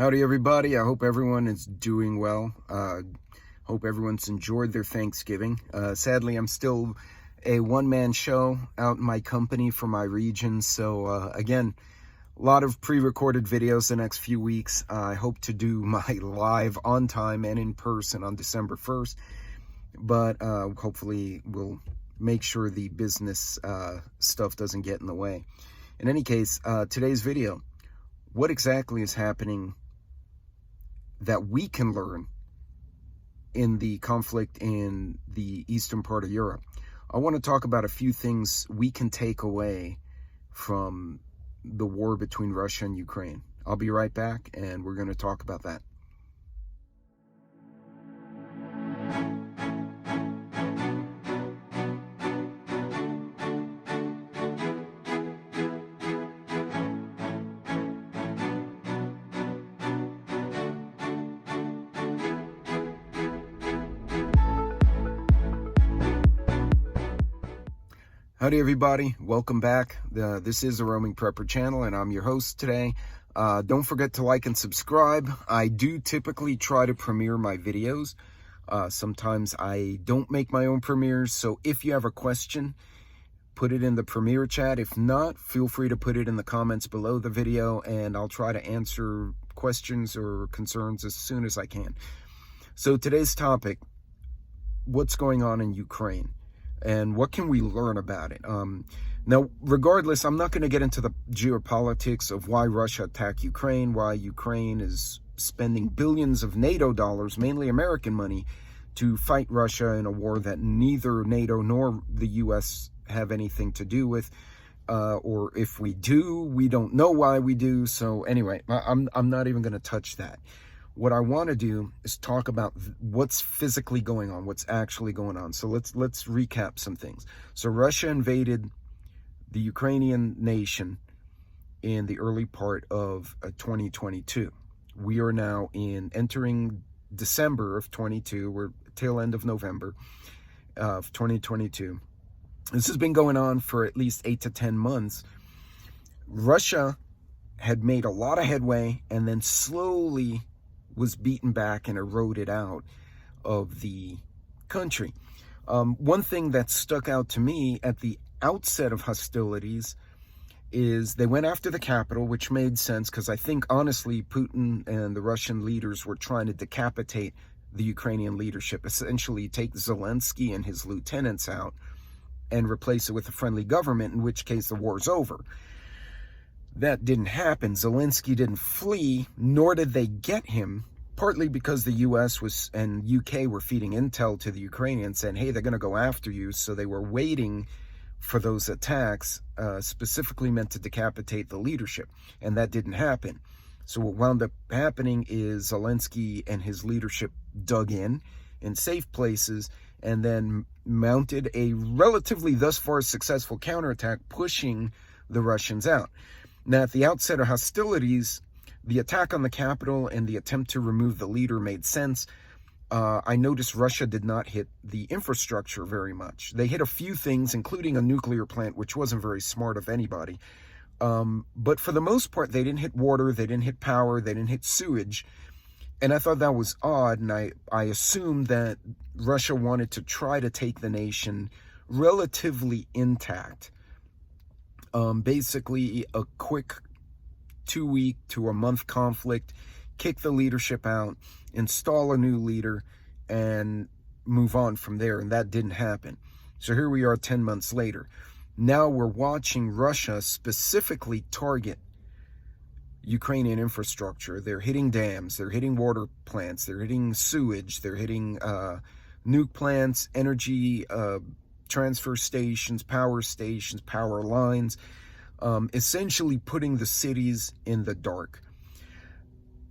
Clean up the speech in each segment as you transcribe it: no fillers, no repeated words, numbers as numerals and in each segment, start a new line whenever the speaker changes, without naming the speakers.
Howdy everybody, I hope everyone is doing well. Hope everyone's enjoyed their Thanksgiving. Sadly, I'm still a one-man show out in my company for my region, so again, a lot of pre-recorded videos the next few weeks. I hope to do my live on time and in person on December 1st, but hopefully we'll make sure the business stuff doesn't get in the way. In any case, today's video, what exactly is happening that we can learn in the conflict in the eastern part of Europe? I want to talk about a few things we can take away from the war between Russia and Ukraine. I'll be right back, and we're going to talk about that. Howdy everybody, welcome back. This is the Roaming Prepper channel and I'm your host today. Don't forget to like and subscribe. I do typically try to premiere my videos. Sometimes I don't make my own premieres, so if you have a question, put it in the premiere chat. If not, feel free to put it in the comments below the video and I'll try to answer questions or concerns as soon as I can. So today's topic, what's going on in Ukraine? And what can we learn about it? Now, regardless, I'm not going to get into the geopolitics of why Russia attacked Ukraine, why Ukraine is spending billions of NATO dollars, mainly American money, to fight Russia in a war that neither NATO nor the U.S. have anything to do with. Or if we do, we don't know why we do. So anyway, I'm not even going to touch that. What I want to do is talk about what's physically going on, what's actually going on. So let's recap some things. So Russia invaded the Ukrainian nation in the early part of 2022. We are now entering December of 22. We're tail end of November of 2022. This has been going on for at least 8 to 10 months. Russia had made a lot of headway and then slowly was beaten back and eroded out of the country. One thing that stuck out to me at the outset of hostilities is they went after the capital, which made sense because I think honestly Putin and the Russian leaders were trying to decapitate the Ukrainian leadership, essentially take Zelensky and his lieutenants out and replace it with a friendly government, in which case the war's over. That didn't happen. Zelensky didn't flee, nor did they get him, partly because the US and UK were feeding intel to the Ukrainians saying, hey, they're going to go after you. So they were waiting for those attacks, specifically meant to decapitate the leadership. And that didn't happen. So what wound up happening is Zelensky and his leadership dug in safe places and then mounted a relatively thus far successful counterattack, pushing the Russians out. Now, at the outset of hostilities, the attack on the capital and the attempt to remove the leader made sense. I noticed Russia did not hit the infrastructure very much. They hit a few things, including a nuclear plant, which wasn't very smart of anybody. But for the most part, they didn't hit water, they didn't hit power, they didn't hit sewage. And I thought that was odd, and I assumed that Russia wanted to try to take the nation relatively intact. Basically a quick 2-week to a month conflict, kick the leadership out, install a new leader, and move on from there. And that didn't happen. So here we are 10 months later. Now we're watching Russia specifically target Ukrainian infrastructure. They're hitting dams, they're hitting water plants, they're hitting sewage, they're hitting nuke plants, energy transfer stations, power lines, essentially putting the cities in the dark.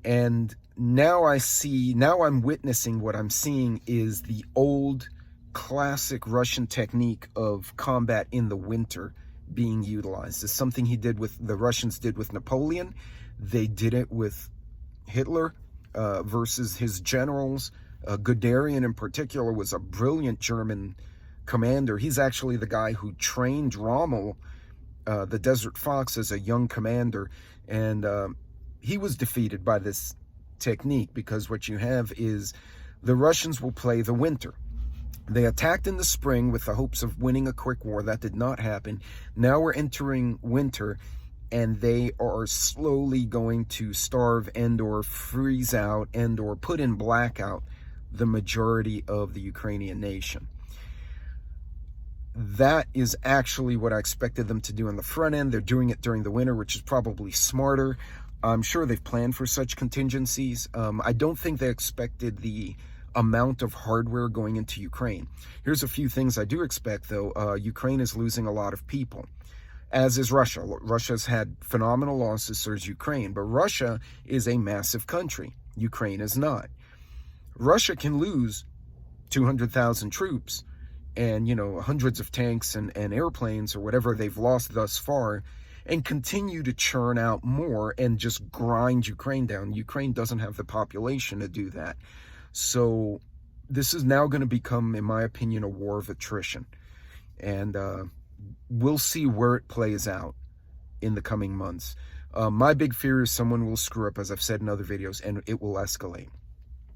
And now I'm witnessing what I'm seeing is the old classic Russian technique of combat in the winter being utilized. It's something the Russians did with Napoleon. They did it with Hitler versus his generals. Guderian in particular was a brilliant German commander. He's actually the guy who trained Rommel, the Desert Fox, as a young commander. And he was defeated by this technique, because what you have is the Russians will play the winter. They attacked in the spring with the hopes of winning a quick war. That did not happen. Now we're entering winter, and they are slowly going to starve and or freeze out and or put in blackout the majority of the Ukrainian nation. That is actually what I expected them to do on the front end. They're doing it during the winter, which is probably smarter. I'm sure they've planned for such contingencies. I don't think they expected the amount of hardware going into Ukraine. Here's a few things I do expect, though. Ukraine is losing a lot of people, as is Russia. Russia's had phenomenal losses, so is Ukraine. But Russia is a massive country. Ukraine is not. Russia can lose 200,000 troops and, you know, hundreds of tanks and airplanes or whatever they've lost thus far, and continue to churn out more and just grind Ukraine down. Ukraine doesn't have the population to do that. So this is now going to become, in my opinion, a war of attrition. And we'll see where it plays out in the coming months. My big fear is someone will screw up, as I've said in other videos, and it will escalate.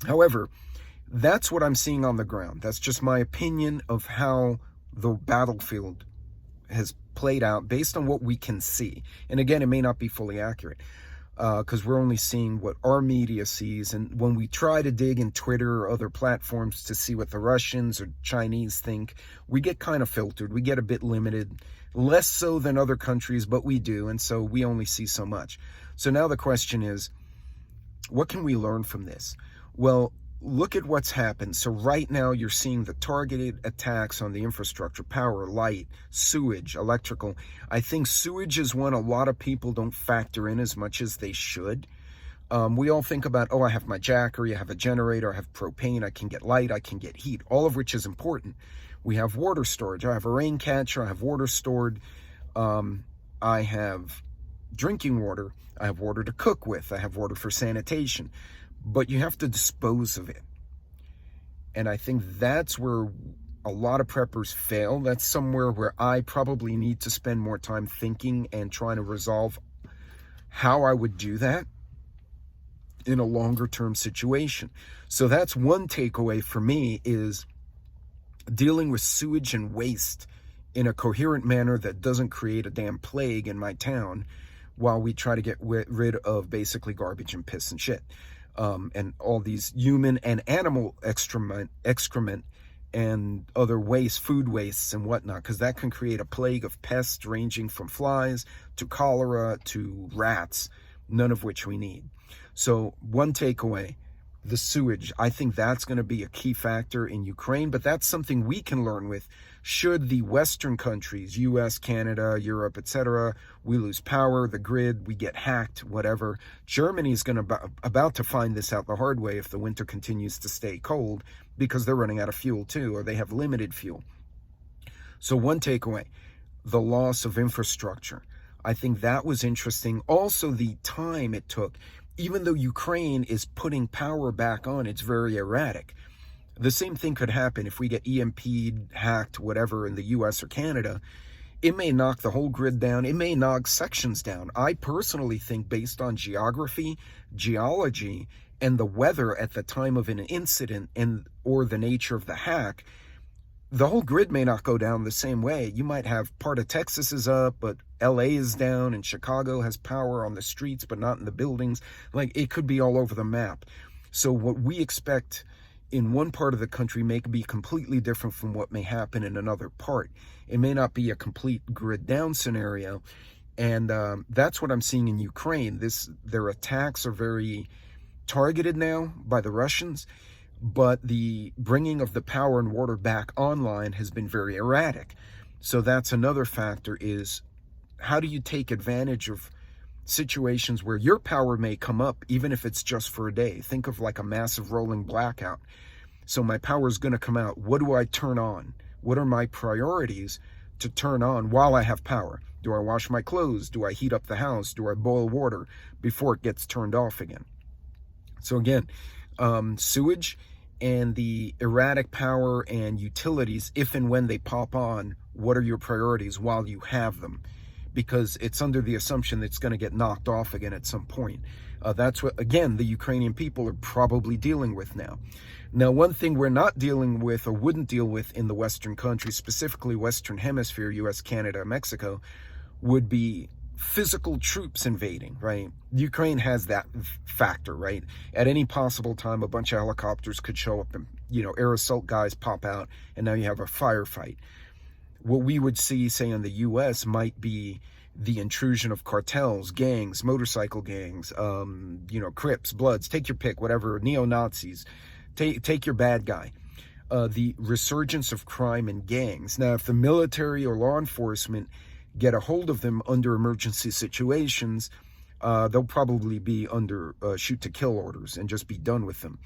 However, that's what I'm seeing on the ground. That's just my opinion of how the battlefield has played out based on what we can see. And again, it may not be fully accurate, because we're only seeing what our media sees. And when we try to dig in Twitter or other platforms to see what the Russians or Chinese think, we get kind of filtered. We get a bit limited, less so than other countries, but we do. And so we only see so much. So now the question is, what can we learn from this? Well, look at what's happened. So right now you're seeing the targeted attacks on the infrastructure, power, light, sewage, electrical. I think sewage is one a lot of people don't factor in as much as they should. We all think about, oh, I have my Jackery, I have a generator, I have propane, I can get light, I can get heat, all of which is important. We have water storage. I have a rain catcher, I have water stored. I have drinking water. I have water to cook with. I have water for sanitation. But you have to dispose of it. And I think that's where a lot of preppers fail. That's somewhere where I probably need to spend more time thinking and trying to resolve how I would do that in a longer term situation. So that's one takeaway for me, is dealing with sewage and waste in a coherent manner that doesn't create a damn plague in my town, while we try to get rid of basically garbage and piss and shit. And all these human and animal excrement and other waste, food wastes and whatnot, because that can create a plague of pests ranging from flies to cholera to rats, none of which we need. So one takeaway, the sewage, I think that's going to be a key factor in Ukraine, but that's something we can learn with. Should the Western countries, US, Canada, Europe, etc., we lose power, the grid, we get hacked, whatever, Germany is going to about to find this out the hard way if the winter continues to stay cold, because they're running out of fuel too, or they have limited fuel. So one takeaway, the loss of infrastructure. I think that was interesting. Also, the time it took. Even though Ukraine is putting power back on, it's very erratic. The same thing could happen if we get EMP'd, hacked, whatever, in the US or Canada. It may knock the whole grid down. It may knock sections down. I personally think, based on geography, geology, and the weather at the time of an incident and or the nature of the hack, the whole grid may not go down the same way. You might have part of Texas is up, but LA is down, and Chicago has power on the streets, but not in the buildings. Like, it could be all over the map. So what we expect in one part of the country may be completely different from what may happen in another part. It may not be a complete grid down scenario. And that's what I'm seeing in Ukraine. Their attacks are very targeted now by the Russians, but the bringing of the power and water back online has been very erratic. So that's another factor, is how do you take advantage of situations where your power may come up, even if it's just for a day? Think of like a massive rolling blackout. So my power is going to come out. What do I turn on? What are my priorities to turn on while I have power? Do I wash my clothes? Do I heat up the house? Do I boil water before it gets turned off again? So again, sewage and the erratic power and utilities, if and when they pop on, what are your priorities while you have them? because it's under the assumption that it's going to get knocked off again at some point. That's what, again, the Ukrainian people are probably dealing with now. Now, one thing we're not dealing with or wouldn't deal with in the Western countries, specifically Western Hemisphere, US, Canada, Mexico, would be physical troops invading, right? Ukraine has that factor, right? At any possible time, a bunch of helicopters could show up and, air assault guys pop out, and now you have a firefight. What we would see, say, in the US might be the intrusion of cartels, gangs, motorcycle gangs, Crips, Bloods, take your pick, whatever, neo-Nazis, take your bad guy. The resurgence of crime and gangs. Now, if the military or law enforcement get a hold of them under emergency situations, they'll probably be under shoot-to-kill orders and just be done with them.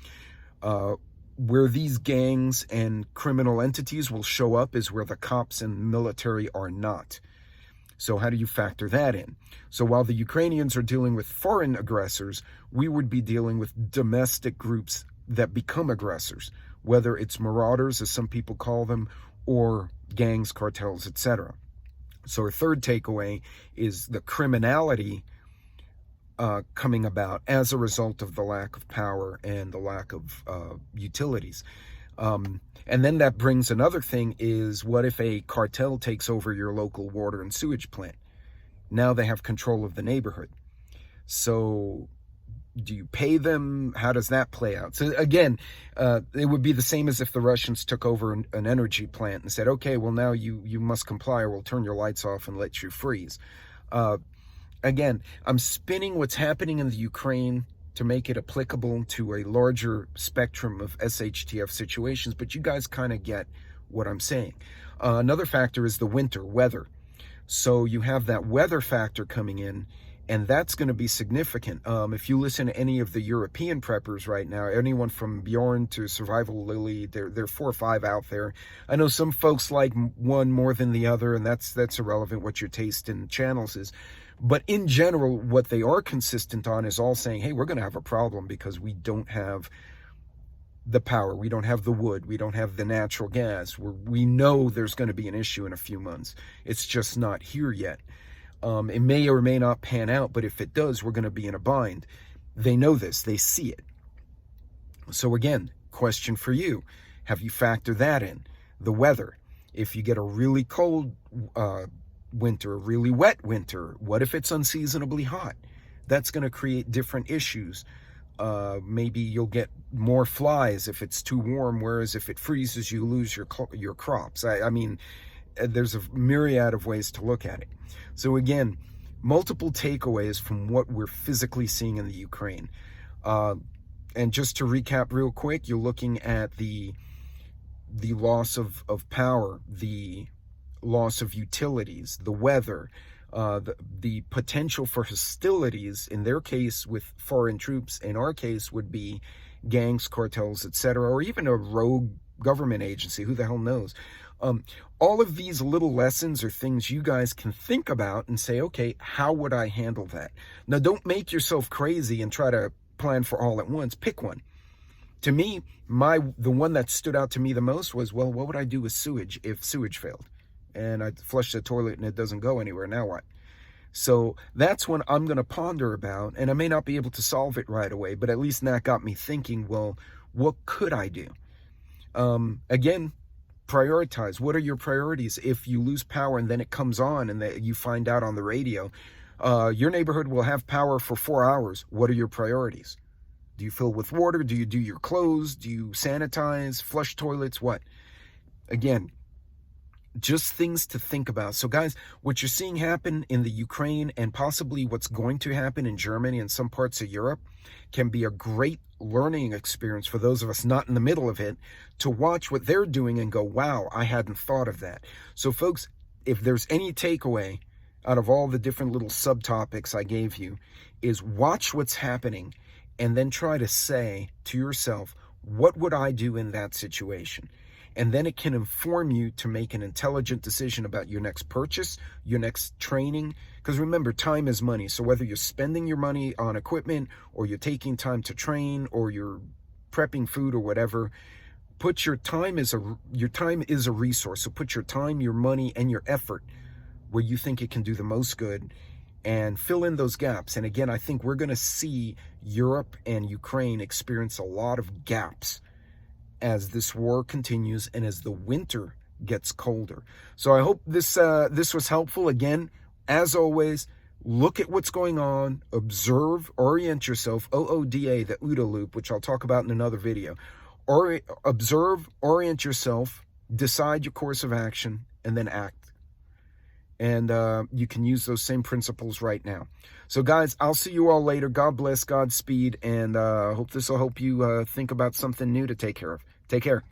Where these gangs and criminal entities will show up is where the cops and military are not. So how do you factor that in? So while the Ukrainians are dealing with foreign aggressors, we would be dealing with domestic groups that become aggressors, whether it's marauders, as some people call them, or gangs, cartels, etc. So our third takeaway is the criminality coming about as a result of the lack of power and the lack of utilities. And then that brings another thing is, what if a cartel takes over your local water and sewage plant? Now they have control of the neighborhood. So do you pay them? How does that play out? So again, it would be the same as if the Russians took over an energy plant and said, okay, well, now you must comply or we'll turn your lights off and let you freeze. Again, I'm spinning what's happening in the Ukraine to make it applicable to a larger spectrum of SHTF situations, but you guys kind of get what I'm saying. Another factor is the winter weather. So you have that weather factor coming in, and that's going to be significant. If you listen to any of the European preppers right now, anyone from Bjorn to Survival Lily, there are 4 or 5 out there. I know some folks like one more than the other, and that's irrelevant what your taste in channels is. But in general, what they are consistent on is all saying, hey, we're going to have a problem because we don't have the power, we don't have the wood, we don't have the natural gas. We know there's going to be an issue in a few months. It's just not here yet. It may or may not pan out, but if it does, we're going to be in a bind. They know this, they see it. So again, question for you, have you factored that in? The weather. If you get a really cold winter, a really wet winter, what if it's unseasonably hot? That's going to create different issues. Maybe you'll get more flies if it's too warm, whereas if it freezes, you lose your crops. I mean, there's a myriad of ways to look at it. So again, multiple takeaways from what we're physically seeing in the Ukraine. And just to recap real quick, you're looking at the loss of power, the loss of utilities, the weather, the potential for hostilities, in their case with foreign troops, in our case would be gangs, cartels, etc., or even a rogue government agency, who the hell knows. All of these little lessons are things you guys can think about and say, okay, how would I handle that? Now, don't make yourself crazy and try to plan for all at once. Pick one. To me, the one that stood out to me the most was, well, what would I do with sewage if sewage failed? And I flush the toilet and it doesn't go anywhere, now what? So that's one I'm going to ponder about, and I may not be able to solve it right away, but at least that got me thinking, well, what could I do? Again, prioritize. What are your priorities? If you lose power and then it comes on and you find out on the radio, your neighborhood will have power for 4 hours. What are your priorities? Do you fill with water? Do you do your clothes? Do you sanitize, flush toilets? What? Again, just things to think about. So guys, what you're seeing happen in the Ukraine and possibly what's going to happen in Germany and some parts of Europe can be a great learning experience for those of us not in the middle of it, to watch what they're doing and go, wow, I hadn't thought of that. So folks, if there's any takeaway out of all the different little subtopics I gave you, is watch what's happening and then try to say to yourself, what would I do in that situation? And then it can inform you to make an intelligent decision about your next purchase, your next training. Because remember, time is money. So whether you're spending your money on equipment, or you're taking time to train, or you're prepping food or whatever, put your time is a resource. So put your time, your money, and your effort where you think it can do the most good and fill in those gaps. And again, I think we're going to see Europe and Ukraine experience a lot of gaps as this war continues and as the winter gets colder. So I hope this was helpful. Again, as always, look at what's going on, observe, orient yourself, OODA, the OODA loop, which I'll talk about in another video. Or observe, orient yourself, decide your course of action, and then act. And you can use those same principles right now. So guys, I'll see you all later. God bless, Godspeed, and hope this will help you think about something new to take care of. Take care.